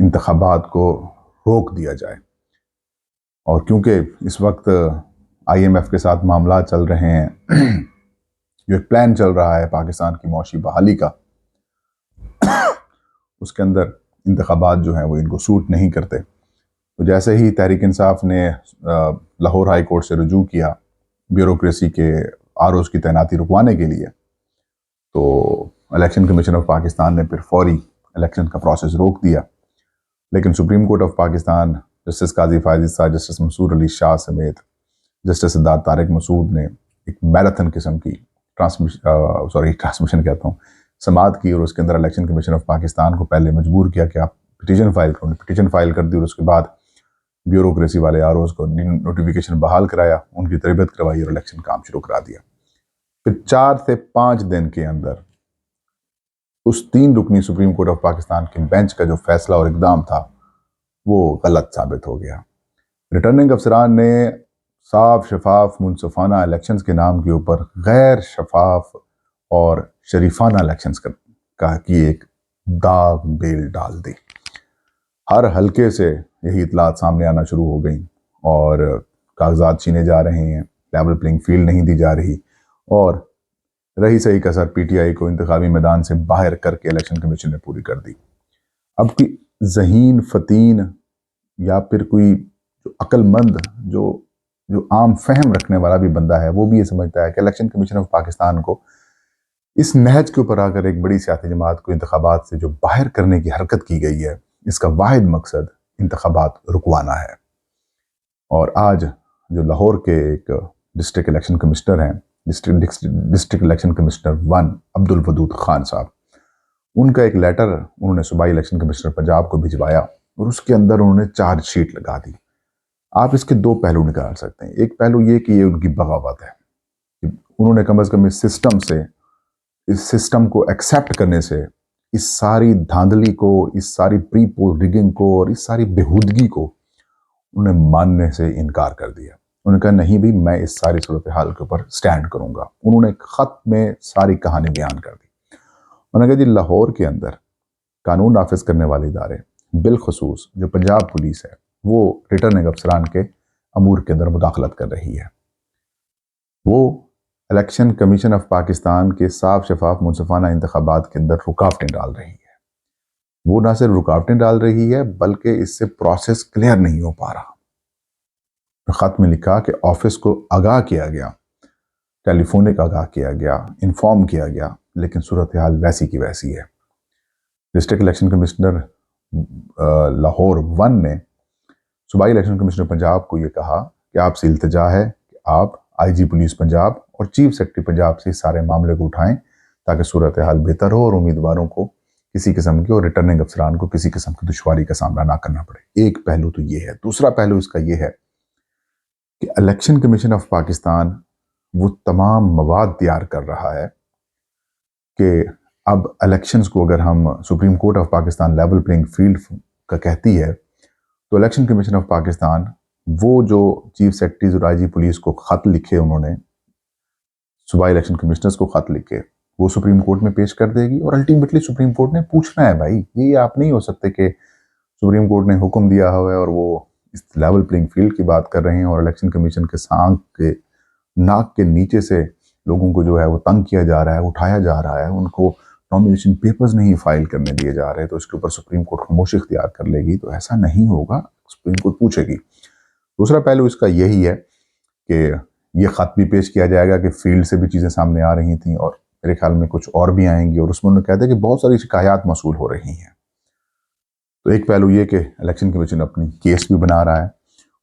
انتخابات کو روک دیا جائے. اور کیونکہ اس وقت IMF کے ساتھ معاملات چل رہے ہیں، جو ایک پلان چل رہا ہے پاکستان کی معاشی بحالی کا، اس کے اندر انتخابات جو ہیں وہ ان کو سوٹ نہیں کرتے. تو جیسے ہی تحریک انصاف نے لاہور ہائی کورٹ سے رجوع کیا بیوروکریسی کے ROs کی تعیناتی رکوانے کے لیے، تو الیکشن کمیشن آف پاکستان نے پھر فوری الیکشن کا پروسیس روک دیا. لیکن supreme court of Pakistan justice قاضی فائز صاحب، جسٹس منصور علی شاہ سمیت جسٹس سدارت طارق مسعود نے ایک میراتھن قسم کی ٹرانسمیشن کہتا ہوں سماعت کی، اور اس کے اندر الیکشن کمیشن آف پاکستان کو پہلے مجبور کیا کہ آپ پٹیشن فائل کرو. پٹیشن فائل کر دی اور اس کے بعد بیوروکریسی والے ROs کو نوٹیفیکیشن بحال کرایا، ان کی تربیت کروائی اور الیکشن کام شروع کرا دیا. پھر 4 سے 5 دن کے اندر اس 3 رکنی سپریم کورٹ آف پاکستان کے بینچ کا جو فیصلہ اور اقدام تھا وہ غلط ثابت ہو گیا. ریٹرننگ افسران نے صاف شفاف منصفانہ الیکشنز کے نام کے اوپر غیر شفاف اور شریفانہ الیکشنز کی ایک داغ بیل ڈال دی. ہر حلقے سے یہی اطلاعات سامنے آنا شروع ہو گئیں اور کاغذات چھینے جا رہے ہیں، لیول پلینگ فیلڈ نہیں دی جا رہی، اور رہی صحیح کسر PTI کو انتخابی میدان سے باہر کر کے الیکشن کمیشن نے پوری کر دی. اب کی ذہین فتین یا پھر کوئی جو عقل مند جو عام فہم رکھنے والا بھی بندہ ہے، وہ بھی یہ سمجھتا ہے کہ الیکشن کمیشن آف پاکستان کو اس نہج کے اوپر آ کر ایک بڑی سیاسی جماعت کو انتخابات سے جو باہر کرنے کی حرکت کی گئی ہے، اس کا واحد مقصد انتخابات رکوانا ہے. اور آج جو لاہور کے ایک ڈسٹرکٹ الیکشن کمشنر ہیں، ڈسٹرکٹ الیکشن کمشنر 1 عبد الودود خان صاحب، ان کا ایک لیٹر انہوں نے صوبائی الیکشن کمشنر پنجاب کو بھجوایا اور اس کے اندر انہوں نے چارج شیٹ لگا دی. آپ اس کے 2 پہلو نکال سکتے ہیں. ایک پہلو یہ کہ یہ ان کی بغاوت ہے کہ انہوں نے کم از کم اس سسٹم کو ایکسیپٹ کرنے سے، اس ساری دھاندلی کو، اس ساری پری پول ریگنگ کو اور اس ساری بےہودگی کو انہوں نے ماننے سے انکار کر دیا. انہوں نے کہا نہیں بھی میں اس ساری صورتحال کے اوپر سٹینڈ کروں گا. انہوں نے ایک خط میں ساری کہانی بیان کر دی. انہوں نے کہا جی لاہور کے اندر قانون نافذ کرنے والے ادارے، بالخصوص جو پنجاب پولیس ہے، وہ ریٹرننگ افسران کے امور کے اندر مداخلت کر رہی ہے. وہ الیکشن کمیشن آف پاکستان کے صاف شفاف منصفانہ انتخابات کے اندر رکاوٹیں ڈال رہی ہے. وہ نہ صرف رکاوٹیں ڈال رہی ہے بلکہ اس سے پروسیس کلیئر نہیں ہو پا رہا. خط میں لکھا کہ آفس کو آگاہ کیا گیا، ٹیلی فونک آگاہ کیا گیا، انفارم کیا گیا، لیکن صورتحال ویسی کی ویسی ہے. ڈسٹرکٹ الیکشن کمشنر لاہور 1 نے صوبائی الیکشن کمشنر پنجاب کو یہ کہا کہ آپ سے التجا ہے کہ آپ IG پولیس پنجاب اور چیف سیکرٹری پنجاب سے اس سارے معاملے کو اٹھائیں تاکہ صورتحال بہتر ہو اور امیدواروں کو کسی قسم کی اور ریٹرننگ افسران کو کسی قسم کی دشواری کا سامنا نہ کرنا پڑے. ایک پہلو تو یہ ہے. دوسرا پہلو اس کا یہ ہے کہ الیکشن کمیشن آف پاکستان وہ تمام مواد تیار کر رہا ہے کہ اب الیکشنز کو اگر ہم supreme court of Pakistan level playing field کا کہتی ہے تو الیکشن کمیشن آف پاکستان وہ جو چیف سیکرٹریز اور IG پولیس کو خط لکھے، انہوں نے صوبائی الیکشن کمشنرز کو خط لکھے، وہ سپریم کورٹ میں پیش کر دے گی اور الٹیمیٹلی سپریم کورٹ نے پوچھنا ہے. بھائی یہ آپ نہیں ہو سکتے کہ سپریم کورٹ نے حکم دیا ہوا ہے اور وہ اس لیول پلینگ فیلڈ کی بات کر رہے ہیں اور الیکشن کمیشن کے سانگ کے ناک کے نیچے سے لوگوں کو جو ہے وہ تنگ کیا جا رہا ہے، اٹھایا جا رہا ہے، ان کو نامینیشن پیپرز نہیں فائل کرنے دیے جا رہے، تو اس کے اوپر سپریم کورٹ خاموشی اختیار کر لے گی. تو ایسا نہیں ہوگا، سپریم کورٹ پوچھے گی. دوسرا پہلو اس کا یہی ہے کہ یہ خط بھی پیش کیا جائے گا کہ فیلڈ سے بھی چیزیں سامنے آ رہی تھیں اور میرے خیال میں کچھ اور بھی آئیں گی، اور اس میں انہوں نے کہتے ہیں کہ بہت ساری شکایات موصول ہو رہی ہیں. تو ایک پہلو یہ کہ الیکشن کمیشن اپنی کیس بھی بنا رہا ہے،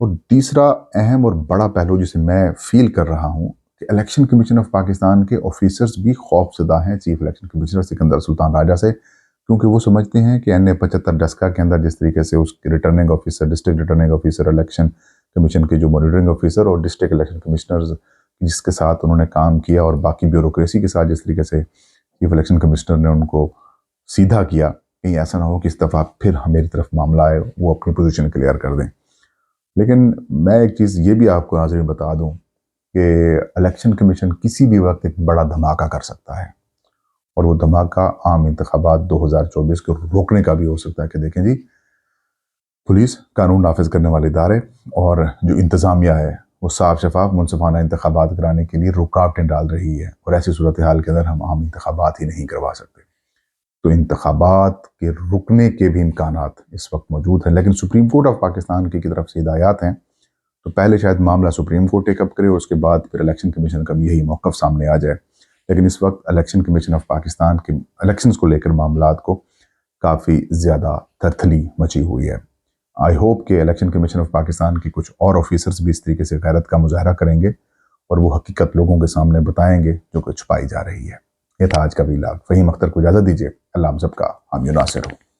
اور تیسرا اہم اور بڑا پہلو جسے میں فیل کر رہا ہوں کہ الیکشن کمیشن آف پاکستان کے آفیسرز بھی خوف زدہ ہیں چیف الیکشن کمیشنر سکندر سلطان راجہ سے، کیونکہ وہ سمجھتے ہیں کہ NA-75 ڈسکا کے اندر جس طریقے سے اس کے returning officer, district returning officer, election commission کے جو مانیٹرنگ آفیسر اور ڈسٹرکٹ الیکشن کمشنرز جس کے ساتھ انہوں نے کام کیا اور باقی بیوروکریسی کے ساتھ جس طریقے سے چیف الیکشن کمشنر نے ان کو سیدھا کیا، کہیں ایسا نہ ہو کہ اس دفعہ پھر میری طرف معاملہ آئے وہ اپنی پوزیشن کلیئر کر دیں. لیکن میں ایک چیز یہ بھی آپ کو ناظرین بتا دوں کہ الیکشن کمیشن کسی بھی وقت ایک بڑا دھماکہ کر سکتا ہے، اور وہ دھماکہ عام انتخابات 2024 کو روکنے کا بھی ہو سکتا ہے. کہ دیکھیں جی پولیس قانون نافذ کرنے والے ادارے اور جو انتظامیہ ہے وہ صاف شفاف منصفانہ انتخابات کرانے کے لیے رکاوٹیں ڈال رہی ہے، اور ایسی صورتحال کے اندر ہم عام انتخابات ہی نہیں کروا سکتے۔ تو انتخابات کے رکنے کے بھی امکانات اس وقت موجود ہیں، لیکن سپریم کورٹ آف پاکستان کی طرف سے ہدایات ہیں، تو پہلے شاید معاملہ سپریم کورٹ ٹیک اپ کرے اور اس کے بعد پھر الیکشن کمیشن کا بھی یہی موقف سامنے آ جائے۔ لیکن اس وقت الیکشن کمیشن آف پاکستان کے الیکشنز کو لے کر معاملات کو کافی زیادہ ترتھلی مچی ہوئی ہے۔ آئی ہوپ کہ الیکشن کمیشن آف پاکستان کی کچھ اور آفیسرز بھی اس طریقے سے غیرت کا مظاہرہ کریں گے اور وہ حقیقت لوگوں کے سامنے بتائیں گے جو کہ چھپائی جا رہی ہے۔ یہ تھا آج کا ویلاگ۔ فہیم اختر کو اجازت دیجیے۔ اللہ ہم سب کا حامی و ناصر ہو۔